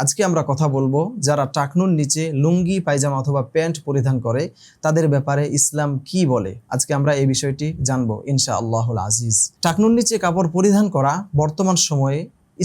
আজকে আমরা কথা বলবো যারা টাকনুর নিচে লুঙ্গি পায়জামা অথবা প্যান্ট পরিধান করে তাদের ব্যাপারে ইসলাম কি বলে। আজকে আমরা এই বিষয়টি জানবো ইনশাআল্লাহুল আজিজ। টাকনুর নিচে কাপড় পরিধান করা বর্তমান সময়ে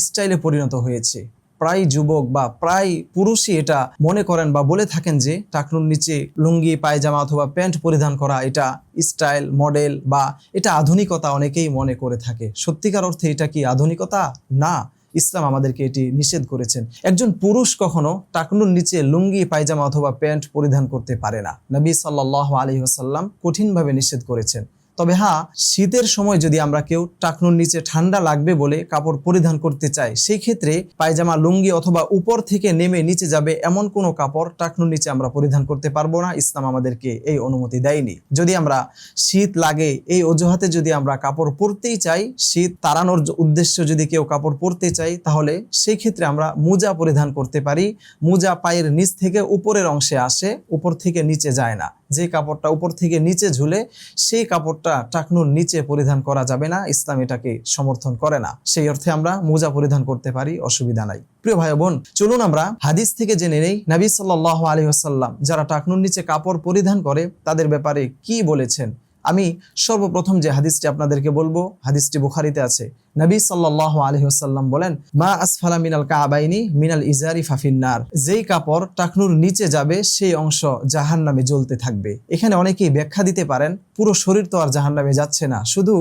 স্টাইলে পরিণত হয়েছে। প্রায় যুবক বা প্রায় পুরুষই এটা মনে করেন বা বলে থাকেন যে টাকনুর নিচে লুঙ্গি পায়জামা অথবা প্যান্ট পরিধান করা এটা স্টাইল মডেল বা এটা আধুনিকতা অনেকেই মনে করে থাকে। সত্যিকার অর্থে এটা কি আধুনিকতা? না, ইসলাম আমাদেরকে এটি নিষেধ করেছেন। একজন পুরুষ কখনো টাকনুর নিচে লুঙ্গি পায়জামা অথবা প্যান্ট পরিধান করতে পারে না। নবী সাল্লাল্লাহু আলাইহি ওয়াসাল্লাম কঠিনভাবে নিষেধ করেছেন। তবে হ্যাঁ, শীতের সময় যদি আমরা কেউ টাকনুর নিচে ঠান্ডা লাগবে বলে কাপড় পরিধান করতে চাই, সেই ক্ষেত্রে পায়জামা লুঙ্গি অথবা উপর থেকে নেমে নিচে যাবে এমন কোনো কাপড় টাকনুর নিচে আমরা পরিধান করতে পারবো না। ইসলাম আমাদেরকে এই অনুমতি দেয়নি। যদি আমরা শীত লাগে এই অজুহাতে যদি আমরা কাপড় পরতেই চাই, শীত তাড়ানোর উদ্দেশ্য যদি কেউ কাপড় পরতে চাই, তাহলে সেই ক্ষেত্রে আমরা মোজা পরিধান করতে পারি। মোজা পায়ের নিচ থেকে উপরের অংশে আসে, উপর থেকে নিচে যায় না। যে কাপড়টা উপর থেকে নিচে ঝুলে সেই কাপড়টা টাকনুর নিচে পরিধান করা যাবে না, ইসলাম এটাকে সমর্থন করে না। সেই অর্থে আমরা মোজা পরিধান করতে পারি, অসুবিধা নাই। প্রিয় ভাই বোন, চলুন আমরা হাদিস থেকে জেনে নেই নবী সাল্লাল্লাহু আলাইহি ওয়াসাল্লাম যারা টাকনুর নিচে কাপড় পরিধান করে তাদের ব্যাপারে কি বলেছেন। আমি সর্বপ্রথম যে হাদিসটি আপনাদেরকে বলবো, হাদিসটি বুখারীতে আছে। নবী সাল্লাল্লাহু আলাইহি ওয়াসাল্লাম বলেন, মা আসফালা মিনাল কাবাইনি মিনাল ইজারি ফাফিন্নার। যেই কাপড় টাকনুর নিচে যাবে সেই অংশ জাহান্নামে জ্বলতে থাকবে। এখানে অনেকেই ব্যাখ্যা দিতে পারেন পুরো শরীর তো আর জাহান্নামে যাচ্ছে না, শুধু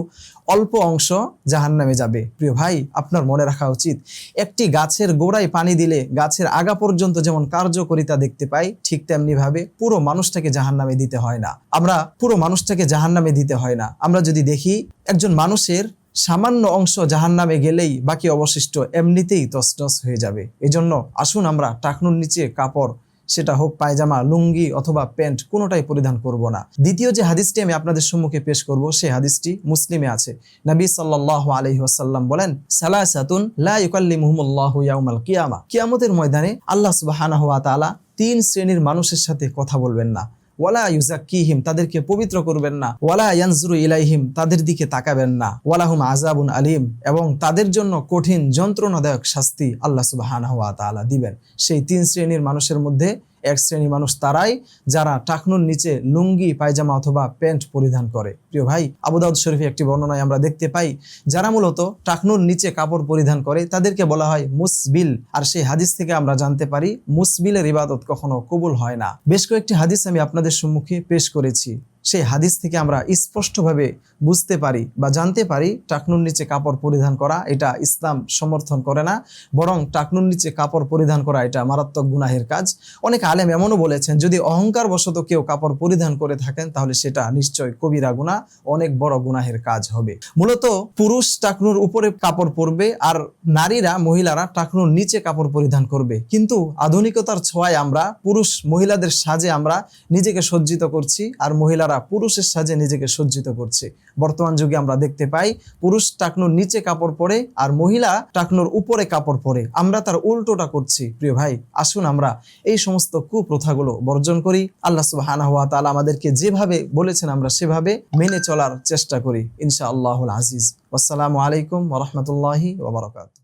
অল্প অংশ জাহান্নামে যাবে। প্রিয় ভাই, আপনার মনে রাখা উচিত, একটি গাছের গোড়ায় পানি দিলে গাছের আগা পর্যন্ত যেমন কার্যকারিতা দেখতে পাই, ঠিক তেমনি ভাবে পুরো মানুষটাকে জাহান্নামে দিতে হয় না। আমরা পুরো মানুষটাকে জাহান্নামে দিতে হয় না। আমরা যদি দেখি একজন মানুষের সামান্য অংশ জাহান্নামে গেলেই বাকি অবশিষ্ট এমনিতেই তছনছ হয়ে যাবে। এজন্য আসুন আমরা টাকনুর নিচে কাপড়, সেটা হোক পায়জামা লুঙ্গি অথবা প্যান্ট, কোনোটাই পরিধান করব না। দ্বিতীয় যে হাদিসটি আমি আপনাদের সম্মুখে পেশ করব, সেই হাদিসটি মুসলিমে আছে। নবী সাল্লাল্লাহু আলাইহি ওয়াসাল্লাম বলেন, সালাসাতুন লা ইউকাল্লিমুহুমুল্লাহু ইয়াউমাল কিয়ামা। কিয়ামতের ময়দানে আল্লাহ সুবহানাহু ওয়া তাআলা 3 শ্রেণীর মানুষের সাথে কথা বলবেন না। ওয়ালা ইউজাক্কিহিম, তাদেরকে পবিত্র করবেন না। ওয়ালা ইয়ানজুরু ইলাইহিম, তাদের দিকে তাকাবেন না। ওয়ালাহুম আযাবুন আলীম, এবং তাদের জন্য কঠিন যন্ত্রণাদায়ক শাস্তি আল্লাহ সুবহানাহু ওয়া তাআলা দিবেন। সেই 3 শ্রেণীর মানুষের মধ্যে এক শ্রেণী মানুষ তারাই যারা টাকনুর নিচে লুঙ্গি পায়জামা অথবা প্যান্ট পরিধান করে। প্রিয় ভাই, আবু দাউদ শরীফে একটি বর্ণনায় আমরা দেখতে পাই, যারা মূলত টাকনুর নিচে কাপড় পরিধান করে তাদেরকে বলা হয় মুসবিল। আর সেই হাদিস থেকে আমরা জানতে পারি মুসবিলের ইবাদত কখনো কবুল হয় না। বেশ কয়েকটি হাদিস আমি আপনাদের সম্মুখে পেশ করেছি। সেই হাদিস থেকে আমরা স্পষ্টভাবে বুঝতে পারি বা জানতে পারি টাকনুর নিচে কাপড় পরিধান করা এটা ইসলাম সমর্থন করে না, বরং টাকনুর নিচে কাপড় পরিধান করা এটা মারাত্মক গুনাহের কাজ। অনেক আলেম এমনও বলেছেন, যদি অহংকার বশত কেউ কাপড় পরিধান করে থাকেন তাহলে সেটা নিশ্চয় কবিরা গুনাহ, অনেক বড় গুনাহের কাজ হবে। মূলত পুরুষ টাকনুর উপরে কাপড় পরবে আর নারীরা মহিলারা টাকনুর নিচে কাপড় পরিধান করবে। কিন্তু আধুনিকতার ছোঁয়ায় আমরা পুরুষ মহিলাদের সাজে আমরা নিজেকে সজ্জিত করছি, আর মহিলারা পুরুষের সাজে নিজেকে সজ্জিত করছে। বর্তমান যুগে আমরা দেখতে পাই পুরুষ টাকনুর নিচে কাপড় পরে আর মহিলা টাকনুর উপরে কাপড় পরে। আমরা তার উল্টোটা করছি। প্রিয় ভাই, আসুন আমরা এই সমস্ত কুপ্রথাগুলো বর্জন করি। আল্লাহ সুবহানাহু ওয়া তাআলা আমাদেরকে যেভাবে বলেছেন আমরা সেভাবে মেনে চলার চেষ্টা করি ইনশাআল্লাহুল আজিজ। আসসালামু আলাইকুম ওয়া রাহমাতুল্লাহি ওয়া বারাকাতুহু।